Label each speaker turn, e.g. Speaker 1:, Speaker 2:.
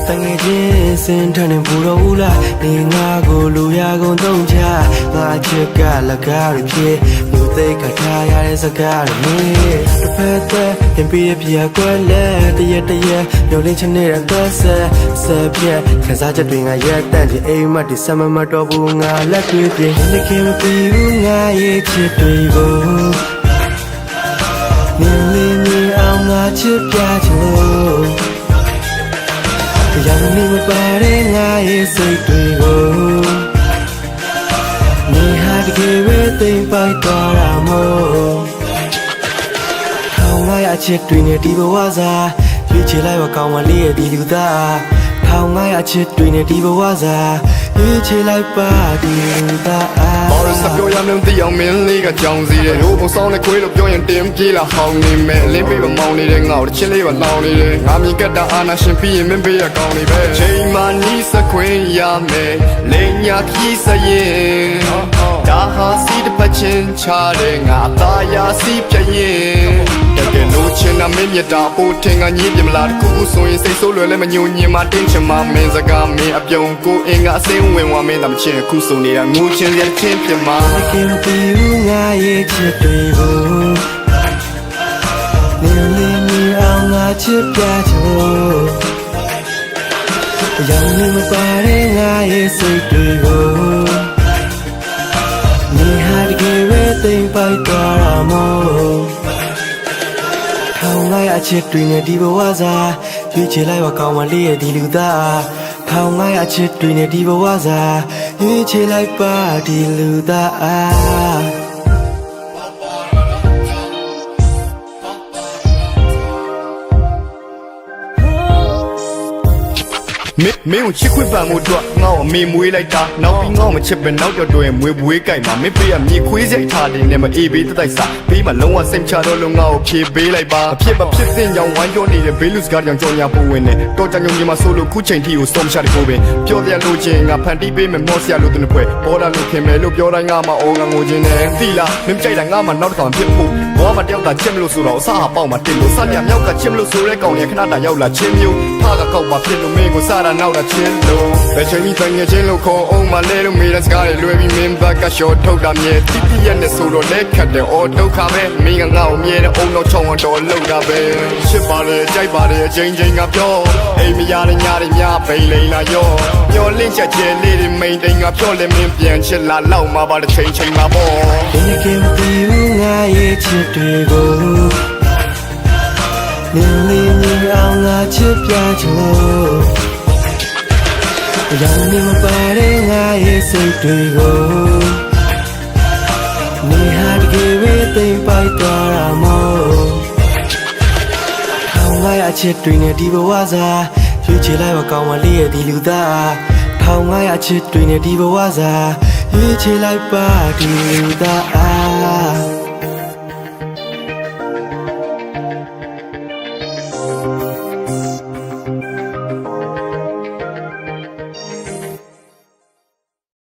Speaker 1: တငယ်ချင်းစင်ထန်နေဘူးတော့ဘူးလားနေငါကိုလူရကုန်သုံးချငါချစ်ကလကားရဖြစ်လူသိခထားရတဲ့စကားတွေတစ်ဖက်သက်ပြင်ပြပြကွက်လက်တရက်မျောလင်းချင်နေတဲ့သက်ဆက်ပြက်ခစားချက်တွေငါရက်တန့်ချင်အိမ်မက်ဒီစမမတော်ဘူးငါလက်တွေပြင်နေခင်မပြီးဘူးငါရဲ့ချစ်တွေကိုမြင်လေးမြင်အောင်ငါချစ်ပြချင်လို့ยังมีไม่ไปได้ง่ายสิด้วยกูมีหาที่เก็บไว้ติงไปต่อเราโมเขาง่ายอาชีพด้วยเนี่ยดีกว่าซะยิ่งเชื่อไรว่าเขามาเลี้ยดีดูตาเขาง่ายอาชีพด้วยเนี่ยดีกว่าซะยิ่งเชื่อไรป้าดีดูตา
Speaker 2: บอกเลยสับโยยามเล่นตีเอาเมนลี่กับจองซีเดรูปองซองในคุยหลบโยยังเต็มกี้ละห้องนี่แม่เล่นไปแบบมองนี่เด้งเอาแต่เชื่อเลยว่าเรานี่เด้งามีกระดาอาณาชิมพี่ยังไม่ไปอยากเอานี่เบ้ใช่มานี่สักคุยยามเมเล่นยาขี้สยิงดาหาสีตะพัชนชาเด้งาตายาสีเพียงแต่เกลูเชนน่ะไม่มีดาปูเทงอันนี้เดี๋ยวมาลาดกูส่งยังใส่โซ่เลยเลยมันยุ่งยิ่งมาเต้นชะมาเมสกาเมอับยงกูเองอ่ะเสียงเวงว่าเมทำเชื่อกูส่งนี่งูเชนเรียนเชนเพียงมา
Speaker 1: ไม่เกี่ยวกับรู้ง่ายจะด้วยกูเลี้ยงมีเอาง่ายจะแก่เธอยังมีไม่ไปได้ง่ายสิด้วยกูมีหาที่เก็บไว้ติงไปต่อเราโมเขาง่ายอาชีพด้วยเนี่ยดีกว่าซะยิ่งเชื่อไรว่าเขามาเลี้ยดีดูตาเขาง่ายอาชีพด้วยเนี่ยดีกว่าซะยิ่งเชื่อไรป้าดีดูตา
Speaker 2: မင်းကိုချစ်ခွင့်ပံမှုတော့ငါ့ကိုအမေမွေးလိုက်တာနောက်ပြီးငါ့ကိုမချစ်ပဲနောက်တော့တွင်မွေးဘွေးကြိုက်မှာမင်းပေးရမြေခွေးစိတ်ထားတယ်နဲ့မအေးပေးတိုက်စားပြီးမှလုံးဝစိတ်ချတော့လုံးငါ့ကိုဖြေပေးလိုက်ပါအဖြစ်မဖြစ်စင်ကြောင်ဝိုင်းပြောနေတဲ့ဘေးလူစကားကြောင်ကြောင်ညာပုံဝင်နေတော့ကြောင်ညမှာဆိုလို့ခုချိန်ထိကိုစုံချတဲ့ကိုပဲပြောပြလို့ချင်းငါဖန်တီးပေးမယ်မော့ဆရာလို့တဲ့ဖွဲ့ပေါ်တာလို့ခင်မယ်လို့ပြောတိုင်းငါမှအော်ငါငိုချင်းနဲ့သီလားမင်းကြိုက်တာငါမှနောက်တစ်ခါဖြစ်ဖို့ဘောမတယောက်သာချစ်မလို့ဆိုတော့အစားအပေါက်မှာတင်လို့စညမြောက်ကချစ်မလို့ဆိုတဲ့ကောင်ရဲ့ခဏတာရောက်လာချင်းမျိုးဖားကကောက်ပါဖြစ်လို့မင်းကိုစားတာနောက်တာချင်းလို့ဘယ်ချိန်မှတန်ငယ်ချင်းလို့ခေါ်အောင်မလဲလို့မေးတဲ့စကားတွေလွယ်ပြီးမင်းဘက်ကရှော့ထုတ်တာမြဲတိတိရက်နဲ့ဆိုတော့လက်ခတ်တယ်အော်ဒုက္ခပဲမင်းကငါ့ကိုမြဲတဲ့အုံတော့ချောင်းတော်လောက်တာပဲရှစ်ပါတယ်ကြိုက်ပါတယ်အချိန်ချင်းကပြောအိမ်မရတဲ့ညတွေညပိန်လိန်လာရောမျောလင့်ချက်ကျဲလေးတွေမိန်တိန်ကပြောလဲမင်းပြန်ချစ်လာလောက်မှာပါတဲ့ချိန်ချိန်မှာပေါ့
Speaker 1: ဒီနေ့ကမပြီးဘူးငါရဲ့ချစ်တွေကိုမြင်လေးမြင်အောင်ငါချစ်ပြချင်လို့ยังมีมาไปได้ง่ายสิด้วยกูมีหาที่เก็บไว้ติงไปต่อเราโมเขาง่ายอาชีพด้วยเนี่ยดีกว่าซะยิ่งเชื่อไรว่าเขามาเลี้ยดีดูตาเขาง่ายอาชีพด้วยเนี่ยดีกว่าซะยิ่งเชื่อไรป้าดีดูตา